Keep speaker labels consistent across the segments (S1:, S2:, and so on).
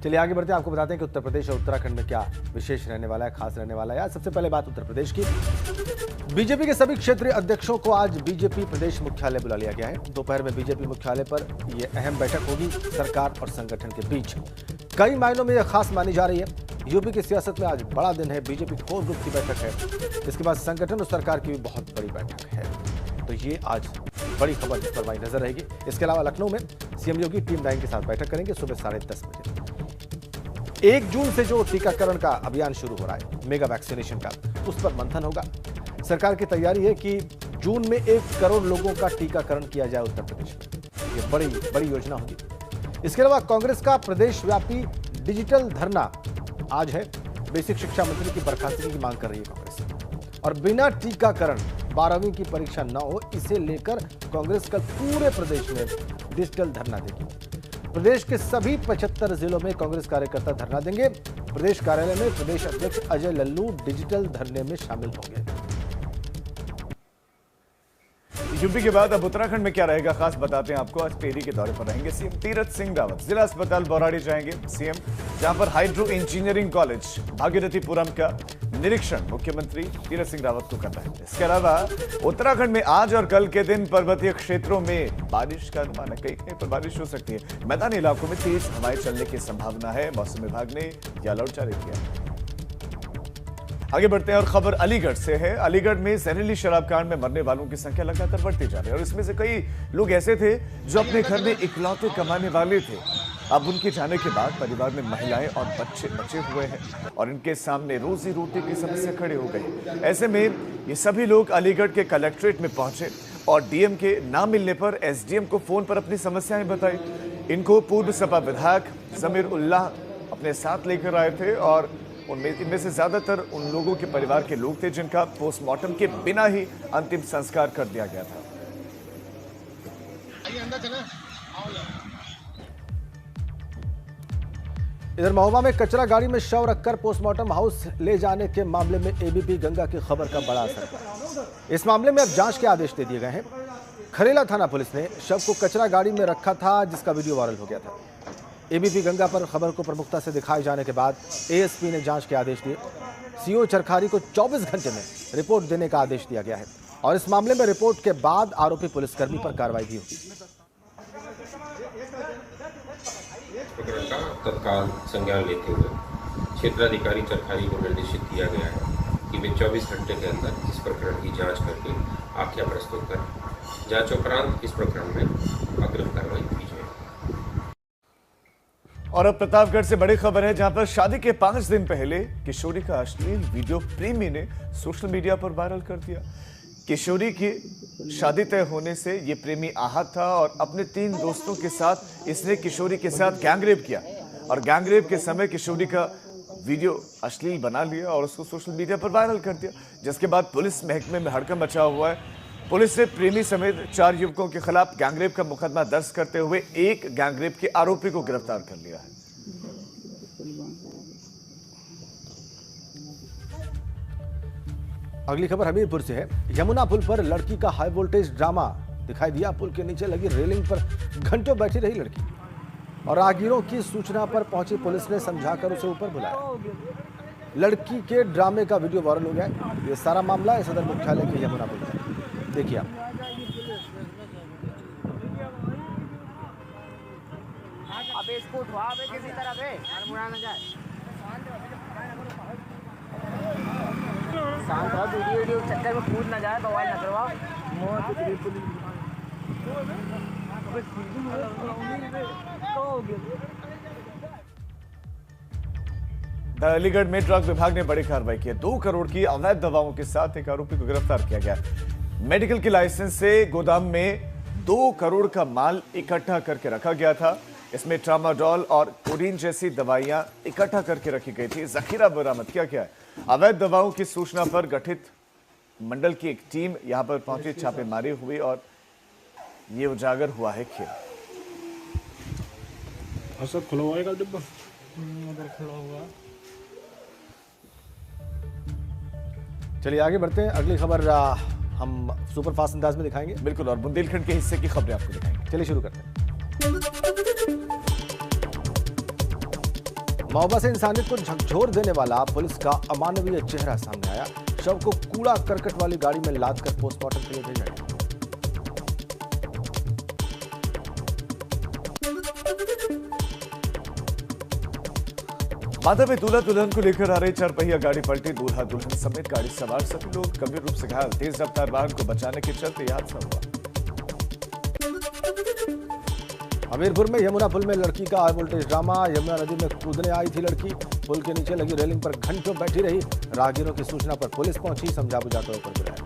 S1: चलिए आगे बढ़ते हैं, आपको बताते हैं कि उत्तर प्रदेश और उत्तराखंड में क्या विशेष रहने वाला है, खास रहने वाला है। आज सबसे पहले बात उत्तर प्रदेश की। बीजेपी के सभी क्षेत्रीय अध्यक्षों को आज बीजेपी प्रदेश मुख्यालय बुला लिया गया है। दोपहर में बीजेपी मुख्यालय पर यह अहम बैठक होगी सरकार और संगठन के बीच। कई मायनों में यह खास मानी जा रही है। यूपी की सियासत में आज बड़ा दिन है, बीजेपी कोर ग्रुप की बैठक है। इसके बाद संगठन और सरकार की भी बहुत बड़ी बैठक है, तो ये आज बड़ी खबर पर हमारी नजर रहेगी। इसके अलावा लखनऊ में सीएम योगी टीम 9 के साथ बैठक करेंगे सुबह 10:30 बजे। 1 जून से जो टीकाकरण का अभियान शुरू हो रहा है, मेगा वैक्सीनेशन का, उस पर मंथन होगा। सरकार की तैयारी है कि जून में 1 करोड़ लोगों का टीकाकरण किया जाए उत्तर प्रदेश में। ये बड़ी योजना होगी। इसके अलावा कांग्रेस का प्रदेश व्यापी डिजिटल धरना आज है। बेसिक शिक्षा मंत्री की बर्खास्तगी की मांग कर रही है कांग्रेस, और बिना टीकाकरण 12वीं की परीक्षा न हो, इसे लेकर कांग्रेस कल पूरे प्रदेश में डिजिटल धरना देगी। प्रदेश के सभी 75 जिलों में कांग्रेस कार्यकर्ता धरना देंगे। प्रदेश कार्यालय में प्रदेश अध्यक्ष अजय लल्लू डिजिटल धरने में शामिल होंगे।
S2: यूपी के बाद अब उत्तराखंड में क्या रहेगा, खास बताते हैं आपको। आज टेहरी के दौरे पर रहेंगे सीएम तीरथ सिंह रावत। जिला अस्पताल बौराड़ी जाएंगे सीएम, जहां पर हाइड्रो इंजीनियरिंग कॉलेज भागीरथीपुरम का निरीक्षण मुख्यमंत्री तीरथ सिंह रावत को करना है। इसके अलावा उत्तराखंड में आज और कल के दिन पर्वतीय क्षेत्रों में बारिश का अनुमान है। कहीं पर बारिश हो सकती है। मैदानी इलाकों में तेज हवाएं चलने की संभावना है। मौसम विभाग ने यह अलर्ट जारी किया है। आगे बढ़ते हैं और खबर अलीगढ़ से है। अलीगढ़ में जहरीली शराब कांड में मरने वालों की संख्या लगातार बढ़ती जा रही है, और इसमें से कई लोग ऐसे थे जो अपने घर में इकलौते कमाने वाले थे। अब उनके जाने के बाद परिवार में महिलाएं और बच्चे बचे हुए हैं, और इनके सामने रोजी रोटी की समस्या खड़ी हो गई। ऐसे में ये सभी लोग अलीगढ़ के कलेक्ट्रेट में पहुंचे और डीएम के ना मिलने पर एसडीएम को फोन पर अपनी समस्याएं बताई। इनको पूर्व सपा विधायक जमीर उल्लाह अपने साथ लेकर आए थे, और इनमें से ज्यादातर उन लोगों के परिवार के लोग थे जिनका पोस्टमार्टम के बिना ही अंतिम संस्कार कर दिया गया था।
S1: इधर महोबा में कचरा गाड़ी में शव रखकर पोस्टमार्टम हाउस ले जाने के मामले में एबीपी गंगा की खबर का बड़ा असर पड़ा। इस मामले में अब जांच के आदेश दे दिए गए हैं। खरेला थाना पुलिस ने शव को कचरा गाड़ी में रखा था, जिसका वीडियो वायरल हो गया था। एबीपी गंगा पर खबर को प्रमुखता से दिखाए जाने के बाद एएसपी ने जांच के आदेश दिए। सीओ चरखारी को 24 घंटे में रिपोर्ट देने का आदेश दिया गया है, और इस मामले में रिपोर्ट के बाद आरोपी पुलिसकर्मी पर कार्रवाई भी होगी।
S3: प्रकरण का तत्काल संज्ञान लेते हुए क्षेत्राधिकारी चरखारी को निर्देशित किया गया है कि वे 24 घंटे के अंदर इस प्रकरण की जांच करके आख्या प्रस्तुत करें। जांच उपरांत इस प्रकरण में अग्रिम कार्रवाई की जाए।
S2: और अब प्रतापगढ़ से बड़ी खबर है, जहां पर शादी के 5 दिन पहले किशोरी का अश्लील वीडियो प्रेमी ने सोशल मीडिया पर वायरल कर दिया। किशोरी की शादी तय होने से ये प्रेमी आहत था, और अपने 3 दोस्तों के साथ इसने किशोरी के साथ गैंगरेप किया, और गैंगरेप के समय किशोरी का वीडियो अश्लील बना लिया और उसको सोशल मीडिया पर वायरल कर दिया। जिसके बाद पुलिस महकमे में हड़कंप मचा हुआ है। पुलिस ने प्रेमी समेत 4 युवकों के खिलाफ गैंगरेप का मुकदमा दर्ज करते हुए एक गैंगरेप के आरोपी को गिरफ्तार कर लिया है।
S1: अगली खबर हमीरपुर से है। यमुना पुल पर लड़की का हाई वोल्टेज ड्रामा दिखाई दिया। पुल के नीचे लगी रेलिंग पर घंटों बैठी रही लड़की, और राहगीरों की सूचना पर पहुंची पुलिस ने समझाकर उसे ऊपर बुलाया। लड़की के ड्रामे का वीडियो वायरल हो गया। ये सारा मामला है सदर मुख्यालय के यमुना पुल पर। देखिए आप।
S4: अबे इसको उठवा बे किसी तरह बे, मुड़ा ना जाए। शांत हो, वीडियो चक्कर में कूद ना जाए, बवाल ना करवाओ।
S2: अलीगढ़ में ड्रग विभाग ने बड़ी कार्रवाई की है। 2 करोड़ की अवैध दवाओं के साथ एक आरोपी को गिरफ्तार किया गया। मेडिकल के लाइसेंस से गोदाम में 2 करोड़ का माल इकट्ठा करके रखा गया था। इसमें ट्रामाडोल और कोडीन जैसी दवाइयां इकट्ठा करके रखी गई थी। जखीरा बरामद किया गया है। अवैध दवाओं की सूचना पर गठित मंडल की एक टीम यहां पर पहुंची, छापेमारी हुई, और ये उजागर हुआ है खेल।
S5: सब खुला हुआ है डिब्बा, उधर खुला हुआ।
S1: चलिए आगे बढ़ते हैं। अगली खबर हम सुपरफास्ट अंदाज में दिखाएंगे।
S2: बिल्कुल, और बुंदेलखंड के हिस्से की खबरें आपको दिखाएंगे।
S1: चलिए शुरू करते हैं। महोबा से इंसानियत को झकझोर देने वाला पुलिस का अमानवीय चेहरा सामने आया। शव को कूड़ा करकट वाली गाड़ी में लाद कर पोस्टमार्टम के लिए भेजा गया।
S2: माता में दूल्हा दुल्हन को लेकर आ रही 4 पहिया गाड़ी पलटी, दूल्हा दुल्हन समेत गाड़ी सवार सभी लोग गंभीर रूप से घायल। तेज रफ्तार वाहन को बचाने के चलते यह हादसा हुआ।
S1: हमीरपुर में यमुना पुल में लड़की का हाई वोल्टेज ड्रामा। यमुना नदी में कूदने आई थी लड़की, पुल के नीचे लगी रेलिंग पर घंटों बैठी रही। राहगीरों की सूचना पर पुलिस पहुंची, समझा बुझाकर ऊपर गिराया।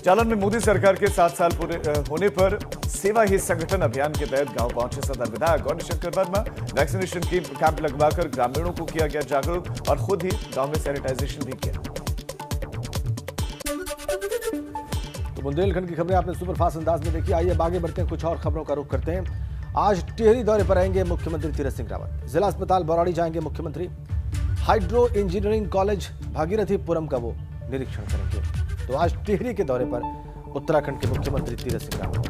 S2: जालन में मोदी सरकार के 7 साल पूरे होने पर सेवा ही संगठन अभियान के तहत गांव पहुंचे सदर विधायक गौरीशंकर वर्मा। वैक्सीनेशन कैंप लगवाकर ग्रामीणों को किया गया जागरूक और खुद ही गांव में सैनिटाइजेशन भी किया।
S1: तो बुंदेलखंड की खबरें आपने सुपरफास्ट अंदाज में देखी। आइए आगे बढ़ते हैं, कुछ और खबरों का रुख करते हैं। आज टिहरी दौरे पर आएंगे मुख्यमंत्री तीरथ सिंह रावत। जिला अस्पताल बौराड़ी जाएंगे मुख्यमंत्री। हाइड्रो इंजीनियरिंग कॉलेज भागीरथीपुरम का वो निरीक्षण करेंगे। तो आज टिहरी के दौरे पर उत्तराखंड के मुख्यमंत्री तीरथ सिंह रावत।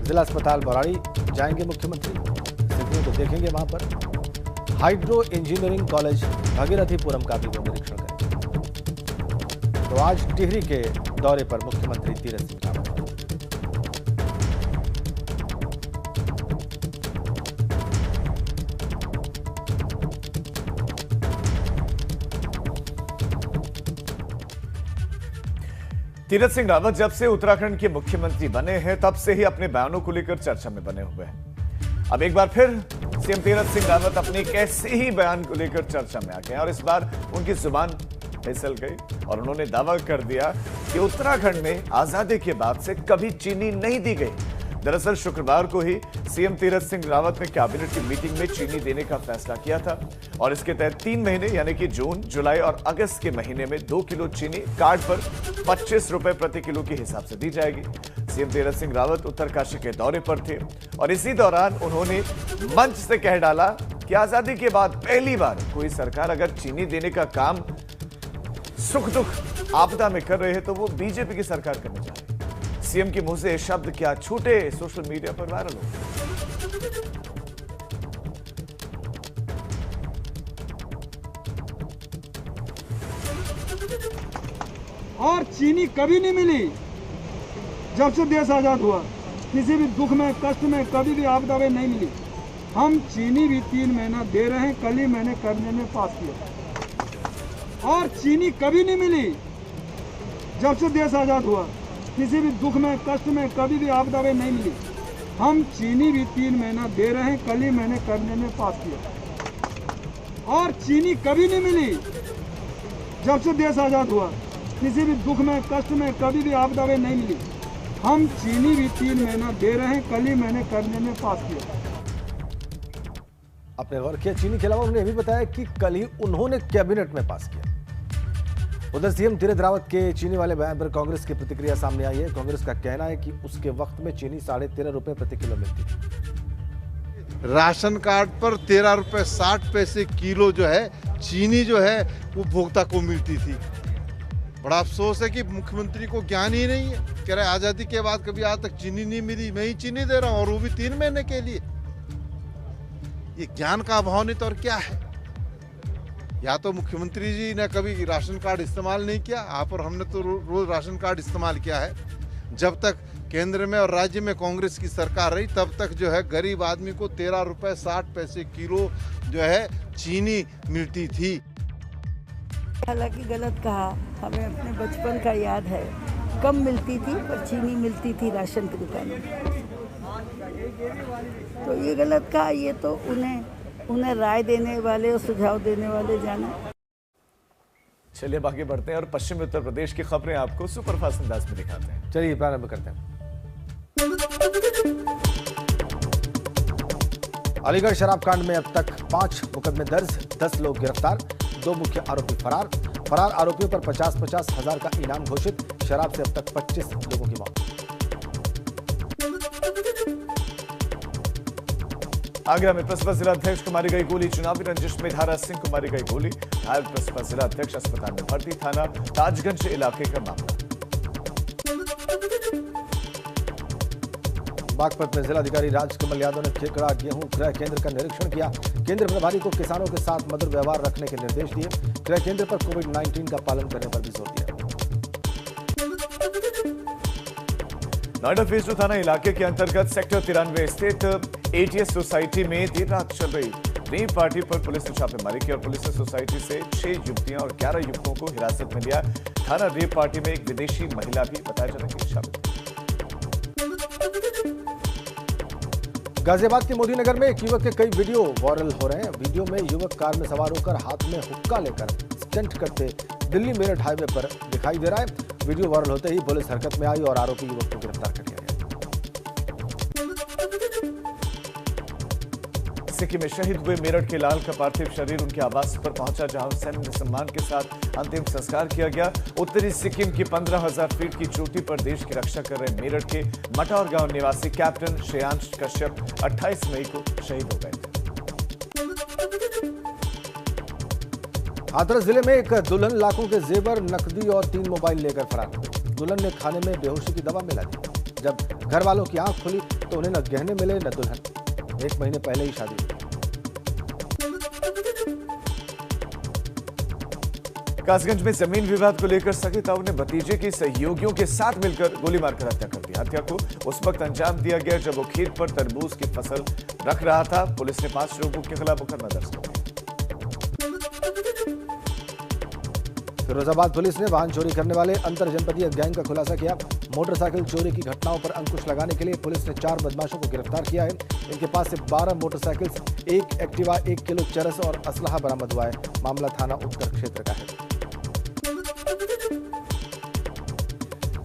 S1: जिला अस्पताल बौराड़ी जाएंगे मुख्यमंत्री, स्थितियों को देखेंगे वहां पर। हाइड्रो इंजीनियरिंग कॉलेज भागीरथीपुरम का भी वो निरीक्षण करेंगे। तो आज टिहरी के दौरे पर मुख्यमंत्री तीरथ सिंह रावत।
S2: तीरथ सिंह रावत जब से उत्तराखंड के मुख्यमंत्री बने हैं तब से ही अपने बयानों को लेकर चर्चा में बने हुए हैं। अब एक बार फिर सीएम तीरथ सिंह रावत अपने कैसे ही बयान को लेकर चर्चा में आ गए और इस बार उनकी जुबान फिसल गई और उन्होंने दावा कर दिया कि उत्तराखंड में आजादी के बाद से कभी चीनी नहीं दी गई। दरअसल शुक्रवार को ही सीएम तीरथ सिंह रावत ने कैबिनेट की मीटिंग में चीनी देने का फैसला किया था और इसके तहत 3 महीने यानी कि जून, जुलाई और अगस्त के महीने में 2 किलो चीनी कार्ड पर 25 रुपए प्रति किलो के हिसाब से दी जाएगी। सीएम तीरथ सिंह रावत उत्तरकाशी के दौरे पर थे और इसी दौरान उन्होंने मंच से कह डाला कि आजादी के बाद पहली बार कोई सरकार अगर चीनी देने का काम सुख दुख आपदा में कर रहे हैं तो वो बीजेपी की सरकार करने जा रही है। सीएम के मुंह से शब्द क्या छूटे, सोशल मीडिया पर वायरल हो।
S5: और चीनी कभी नहीं मिली जब से देश आजाद हुआ। किसी भी दुख में, कष्ट में, कभी भी आपदा में नहीं मिली। हम चीनी भी 3 महीना दे रहे हैं, कल ही मैंने कैबिनेट में पास किया। और चीनी कभी नहीं मिली जब से देश आजाद हुआ। किसी भी दुख में, कष्ट में, कभी भी आपदा में नहीं मिली। हम चीनी भी 3 महीना दे रहे हैं, कल ही मैंने कैबिनेट में पास किया। और चीनी कभी नहीं मिली जब से देश आजाद हुआ। किसी भी दुख में, कष्ट में, कभी भी आपदा में नहीं मिली। हम चीनी भी 3 महीना दे रहे हैं, कल ही मैंने कैबिनेट में पास किया।
S1: अपने गौर किया। चीनी के अलावा उन्होंने यह भी बताया कि कल ही उन्होंने कैबिनेट में पास किया। उधर सीएम तीरथ रावत के चीनी वाले बयान पर कांग्रेस की प्रतिक्रिया सामने आई है। कांग्रेस का कहना है कि उसके वक्त में चीनी 13.5 रुपए प्रति किलो मिलती थी।
S6: राशन कार्ड पर 13 रुपए 60 पैसे किलो जो है चीनी जो है उपभोक्ता को मिलती थी। बड़ा अफसोस है कि मुख्यमंत्री को ज्ञान ही नहीं है। कह रहे आजादी के बाद कभी आज तक चीनी नहीं मिली, मैं ही चीनी दे रहा हूं और वो भी 3 महीने के लिए। ये ज्ञान का अभाव नहीं तो और क्या है। या तो मुख्यमंत्री जी ने कभी राशन कार्ड इस्तेमाल नहीं किया, यहाँ पर हमने तो रोज राशन कार्ड इस्तेमाल किया है। जब तक केंद्र में और राज्य में कांग्रेस की सरकार रही तब तक जो है गरीब आदमी को 13 रुपए 60 पैसे किलो जो है चीनी मिलती थी।
S7: हालांकि गलत कहा, हमें अपने बचपन का याद है। कम मिलती थी पर चीनी मिलती थी राशन की दुकानों में। तो ये गलत कहा, ये तो उन्हें राय देने वाले और सुझाव देने वाले जाने।
S2: चलिए आगे बढ़ते हैं और पश्चिमी उत्तर प्रदेश की खबरें आपको सुपरफास्ट अंदाज में दिखाते हैं।
S1: चलिए प्रारंभ करते हैं। अलीगढ़ शराब कांड में अब तक 5 मुकदमे दर्ज, 10 लोग गिरफ्तार, 2 मुख्य आरोपी फरार। फरार आरोपियों पर 50-50 हजार का इनाम घोषित। शराब से अब तक 25 लोगों की मौत।
S2: आगरा में बसपा जिला अध्यक्ष को मारी गई गोली। चुनावी रंजिश में धारा सिंह को मारी गई गोली। घायल बसपा जिला अध्यक्ष अस्पताल में भर्ती। थाना ताजगंज इलाके का मामला।
S1: बागपत में जिलाधिकारी राजकमल यादव ने खेकड़ा गेहूं क्रय केंद्र का निरीक्षण किया। केंद्र प्रभारी को किसानों के साथ मधुर व्यवहार रखने के निर्देश दिए। क्रय केंद्र पर कोविड-19 का पालन करने पर भी जोर दिया।
S2: नोएडा फेज 2 थाना इलाके के अंतर्गत सेक्टर 93 स्थित एटीएस सोसाइटी में देर रात चल रही रेव पार्टी पर पुलिस ने छापेमारी की और पुलिस ने सोसाइटी से 6 युवतियां और 11 युवकों को हिरासत में लिया। थाना रेव पार्टी में एक विदेशी महिला भी बताया जा रहा है शामिल।
S1: गाजियाबाद के मोदी नगर में एक युवक के कई वीडियो वायरल हो रहे हैं। वीडियो में युवक कार में सवार होकर हाथ में हुक्का लेकर स्टंट करते दिल्ली मेरठ हाईवे पर दिखाई दे रहा है। वीडियो वायरल होते ही पुलिस हरकत में आई और आरोपी युवक को गिरफ्तार कर लिया गया।
S2: सिक्किम में शहीद हुए मेरठ के लाल का पार्थिव शरीर उनके आवास पर पहुंचा, जहां सैन्य सम्मान के साथ अंतिम संस्कार किया गया। उत्तरी सिक्किम की 15,000 फीट की चोटी पर देश की रक्षा कर रहे मेरठ के मटौर गांव निवासी कैप्टन श्रेयांश कश्यप 28 मई को शहीद हो गए थे।
S1: हाथरस जिले में एक दुल्हन लाखों के जेवर, नकदी और 3 मोबाइल लेकर फरार हो गई। दुल्हन ने खाने में बेहोशी की दवा मिला दी। जब घर वालों की आंख खुली तो उन्हें न गहने मिले न दुल्हन। 1 महीने पहले ही शादी हुई।
S2: कासगंज में जमीन विवाद को लेकर सगे ताऊ ने भतीजे की सहयोगियों के साथ मिलकर गोली मारकर हत्या कर दी। हत्या को उस वक्त अंजाम दिया गया जब वो खेत पर तरबूज की फसल रख रहा था। पुलिस ने 5 लोगों के खिलाफ मुकदमा दर्ज कर दिया।
S1: फिरोजाबाद पुलिस ने वाहन चोरी करने वाले अंतर जनपदीय गैंग का खुलासा किया। मोटरसाइकिल चोरी की घटनाओं पर अंकुश लगाने के लिए पुलिस ने 4 बदमाशों को गिरफ्तार किया है। इनके पास से 12 मोटरसाइकिल, 1 एक्टिवा, 1 किलो चरस और असलहा बरामद हुआ है। मामला थाना उत्तर क्षेत्र का है।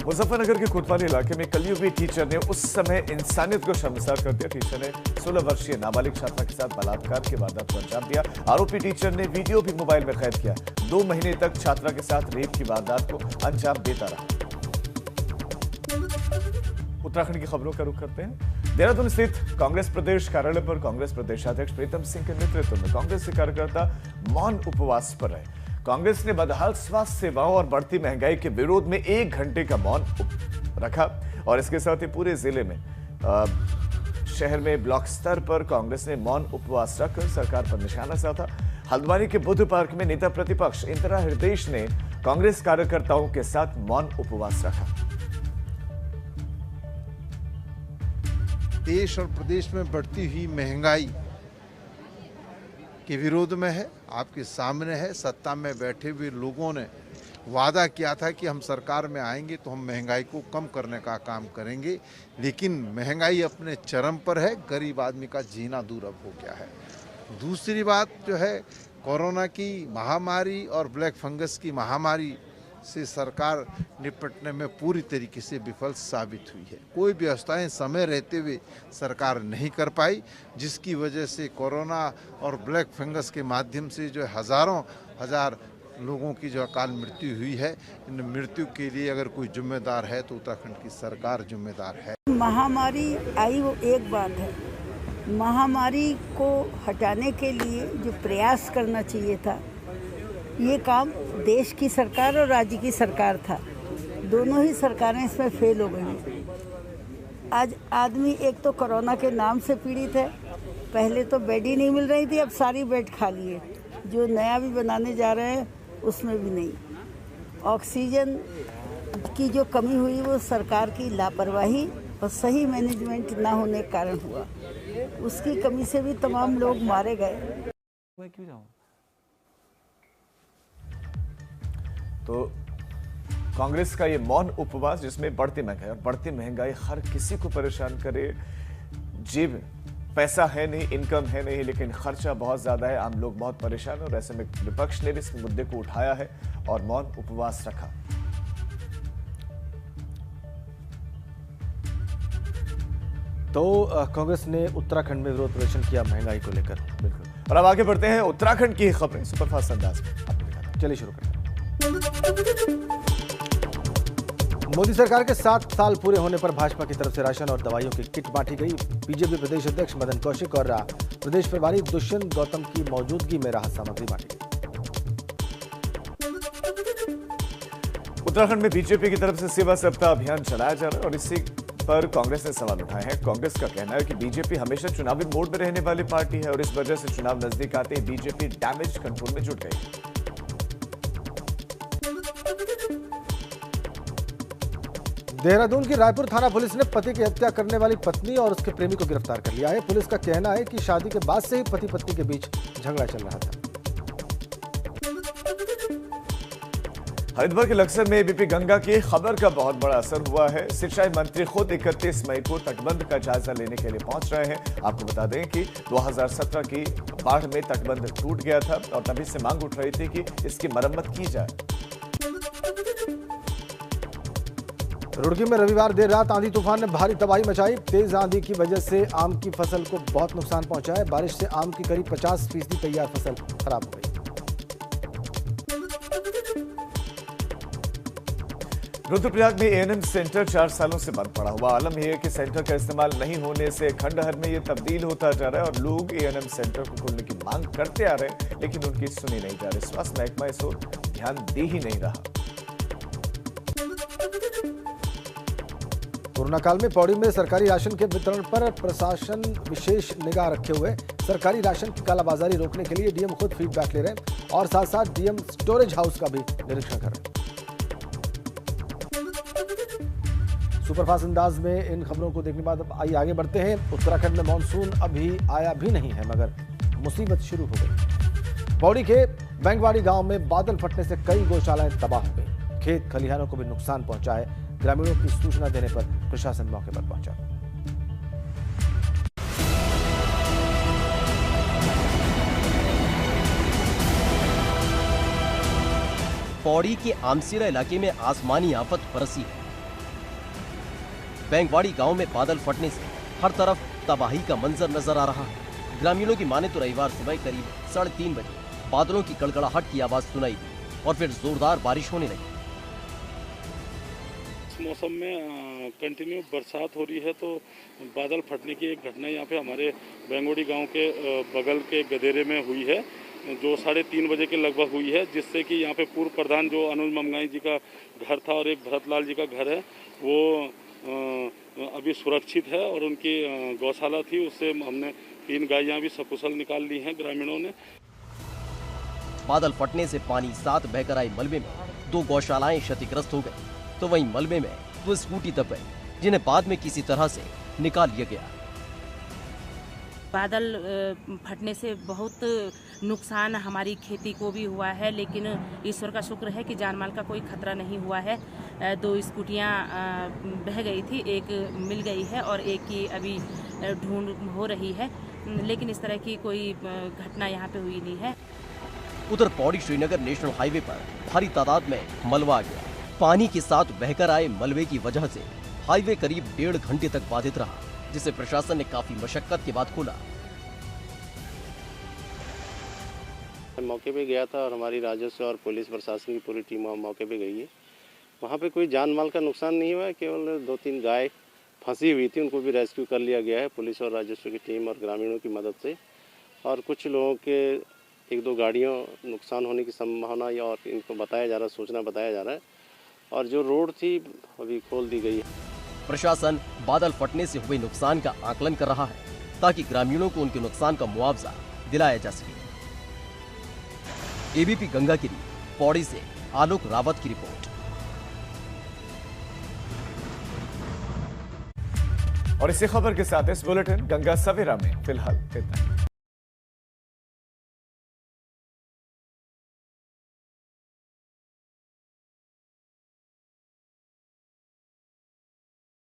S2: मुजफ्फरनगर के कोतवाली इलाके में कलयुगी टीचर ने उस समय इंसानियत को शर्मसार कर दिया। टीचर ने 16 वर्षीय नाबालिग छात्रा के साथ बलात्कार की वारदात को अंजाम दिया। आरोपी टीचर ने वीडियो भी मोबाइल में कैद किया। 2 महीने तक छात्रा के साथ रेप की वारदात को अंजाम देता रहा। उत्तराखंड की खबरों का रुख करते हैं। देहरादून स्थित कांग्रेस प्रदेश कार्यालय पर कांग्रेस प्रदेशाध्यक्ष प्रीतम सिंह के नेतृत्व में कांग्रेस के कार्यकर्ता मौन उपवास पर रहे। कांग्रेस ने बदहाल स्वास्थ्य सेवाओं और बढ़ती महंगाई के विरोध में 1 घंटे का मौन रखा और इसके साथ ही पूरे जिले में शहर में ब्लॉक स्तर पर कांग्रेस ने मौन उपवास रखकर सरकार पर निशाना साधा। हल्द्वानी के बुद्ध पार्क में नेता प्रतिपक्ष इंदिरा हृदयेश ने कांग्रेस कार्यकर्ताओं के साथ मौन उपवास रखा।
S6: देश और प्रदेश में बढ़ती हुई महंगाई के विरोध में है, आपके सामने है। सत्ता में बैठे हुए लोगों ने वादा किया था कि हम सरकार में आएंगे तो हम महंगाई को कम करने का काम करेंगे, लेकिन महंगाई अपने चरम पर है। गरीब आदमी का जीना दूर अब हो गया है। दूसरी बात जो है, कोरोना की महामारी और ब्लैक फंगस की महामारी से सरकार निपटने में पूरी तरीके से विफल साबित हुई है। कोई व्यवस्थाएं समय रहते हुए सरकार नहीं कर पाई, जिसकी वजह से कोरोना और ब्लैक फंगस के माध्यम से जो हज़ारों हजार लोगों की जो अकाल मृत्यु हुई है, इन मृत्यु के लिए अगर कोई जिम्मेदार है तो उत्तराखंड की सरकार जिम्मेदार है।
S7: महामारी आई वो एक बात है, महामारी को हटाने के लिए जो प्रयास करना चाहिए था, ये काम देश की सरकार और राज्य की सरकार था। दोनों ही सरकारें इसमें फेल हो गई। आज आदमी एक तो कोरोना के नाम से पीड़ित है। पहले तो बेड ही नहीं मिल रही थी, अब सारी बेड खाली है। जो नया भी बनाने जा रहे हैं उसमें भी नहीं। ऑक्सीजन की जो कमी हुई वो सरकार की लापरवाही और सही मैनेजमेंट ना होने के कारण हुआ। उसकी कमी से भी तमाम लोग मारे गए।
S2: तो कांग्रेस का ये मौन उपवास, जिसमें बढ़ती महंगाई हर किसी को परेशान करे। जेब पैसा है नहीं, इनकम है नहीं, लेकिन खर्चा बहुत ज्यादा है, आम लोग बहुत परेशान हैं और ऐसे में विपक्ष ने भी इस मुद्दे को उठाया है और मौन उपवास रखा।
S1: तो कांग्रेस ने उत्तराखंड में विरोध प्रदर्शन किया महंगाई को लेकर।
S2: बिल्कुल। और अब आगे बढ़ते हैं उत्तराखंड की खबरें सुपरफास्ट अंदाज में।
S1: चलिए शुरू करते हैं। मोदी सरकार के 7 साल पूरे होने पर भाजपा की तरफ से राशन और दवाइयों की किट बांटी गई। बीजेपी प्रदेश अध्यक्ष मदन कौशिक और प्रदेश प्रभारी दुष्यंत गौतम की मौजूदगी में राहत सामग्री बांटी गई।
S2: उत्तराखंड में बीजेपी की तरफ से सेवा सप्ताह अभियान चलाया जा रहा है और इसी पर कांग्रेस ने सवाल उठाए हैं। कांग्रेस का कहना है कि बीजेपी हमेशा चुनावी मोड में रहने वाली पार्टी है और इस वजह से चुनाव नजदीक आते ही बीजेपी डैमेज कंट्रोल में जुट गई।
S1: देहरादून की रायपुर थाना पुलिस ने पति की हत्या करने वाली पत्नी और उसके प्रेमी को गिरफ्तार कर लिया है। पुलिस का कहना है कि शादी के बाद से ही पति पत्नी के बीच झगड़ा चल रहा था।
S2: हरिद्वार के लक्सर में एबीपी गंगा की खबर का बहुत बड़ा असर हुआ है। सिंचाई मंत्री खुद 31 मई को तटबंध का जायजा लेने के लिए पहुंच रहे हैं। आपको बता दें कि 2017 की बाढ़ में तटबंध टूट गया था और तभी से मांग उठ रही थी कि इसकी मरम्मत की जाए।
S1: रुड़की में रविवार देर रात आंधी तूफान ने भारी तबाही मचाई। तेज आंधी की वजह से आम की फसल को बहुत नुकसान पहुंचा है। बारिश से आम की करीब 50% तैयार फसल खराब हो गई।
S2: रुद्रप्रयाग में एएनएम सेंटर 4 सालों से बंद पड़ा हुआ। आलम यह है कि सेंटर का इस्तेमाल नहीं होने से खंडहर में यह तब्दील होता जा रहा है और लोग एएनएम सेंटर को खोलने की मांग करते आ रहे हैं, लेकिन उनकी सुनी नहीं जा रही। स्वास्थ्य महकमा इस ओर ध्यान दे ही नहीं रहा।
S1: कोरोना काल में पौड़ी में सरकारी राशन के वितरण पर प्रशासन विशेष निगाह रखे हुए। सरकारी राशन की कालाबाजारी रोकने के लिए डीएम खुद फीडबैक ले रहे हैं और साथ साथ डीएम स्टोरेज हाउस का भी निरीक्षण कर रहे हैं। सुपरफास्ट अंदाज में इन खबरों को देखने के बाद अब आइए आगे बढ़ते हैं। उत्तराखंड में मानसून अभी आया भी नहीं है मगर मुसीबत शुरू हो गई। पौड़ी के बैंगवाड़ी गांव में बादल फटने से कई गौशालाएं तबाह हो गई। खेत खलिहानों को भी नुकसान पहुंचा है। ग्रामीणों की सूचना देने पर प्रशासन मौके पर पहुंचा।
S8: पौड़ी के आमसिरा इलाके में आसमानी आफत बरसी है। बैंगवाड़ी गांव में बादल फटने से हर तरफ तबाही का मंजर नजर आ रहा है। ग्रामीणों की माने तो रविवार सुबह करीब 3:30 बजे बादलों की कड़कड़ाहट की आवाज सुनाई दी और फिर जोरदार बारिश होने लगी।
S9: मौसम में कंटिन्यू बरसात हो रही है तो बादल फटने की एक घटना यहाँ पे हमारे बैंगोड़ी गांव के बगल के गदेरे में हुई है, जो 3:30 बजे के लगभग हुई है, जिससे कि यहाँ पे पूर्व प्रधान जो अनुज ममगाई जी का घर था और एक भरतलाल जी का घर है वो अभी सुरक्षित है और उनकी गौशाला थी, उससे हमने 3 गायें भी सकुशल निकाल ली हैं ग्रामीणों ने।
S8: बादल फटने से पानी साथ बहकर आए मलबे में 2 गौशालाएं क्षतिग्रस्त हो गई तो वहीं मलबे में 2 स्कूटी दब गई जिन्हें बाद में किसी तरह से निकाल लिया गया।
S10: बादल फटने से बहुत नुकसान हमारी खेती को भी हुआ है, लेकिन ईश्वर का शुक्र है कि जान माल का कोई खतरा नहीं हुआ है। 2 स्कूटियाँ बह गई थी, एक मिल गई है और एक की अभी ढूंढ हो रही है, लेकिन इस तरह की कोई घटना यहाँ पे हुई नहीं है।
S8: उधर पौड़ी श्रीनगर नेशनल हाईवे पर भारी तादाद में मलबा आ गया। पानी के साथ बहकर आए मलबे की वजह से हाईवे करीब 1.5 घंटे तक बाधित रहा, जिसे प्रशासन ने काफी मशक्कत के बाद खोला।
S11: मौके पे गया था और हमारी राजस्व और पुलिस प्रशासन की पूरी टीम मौके पे गई है। वहाँ पे कोई जान माल का नुकसान नहीं हुआ है, केवल 2-3 गाय फंसी हुई थी, उनको भी रेस्क्यू कर लिया गया है पुलिस और राजस्व की टीम और ग्रामीणों की मदद से। और कुछ लोगों के 1-2 गाड़ियों नुकसान होने की संभावना और इनको बताया जा रहा है, सूचना बताया जा रहा है, और जो रोड थी अभी खोल दी गई है।
S8: प्रशासन बादल फटने से हुए नुकसान का आकलन कर रहा है ताकि ग्रामीणों को उनके नुकसान का मुआवजा दिलाया जा सके। एबीपी गंगागिरी, पौड़ी से आलोक रावत की रिपोर्ट।
S2: और इसी खबर के साथ इस बुलेटिन गंगा सवेरा में फिलहाल इतना।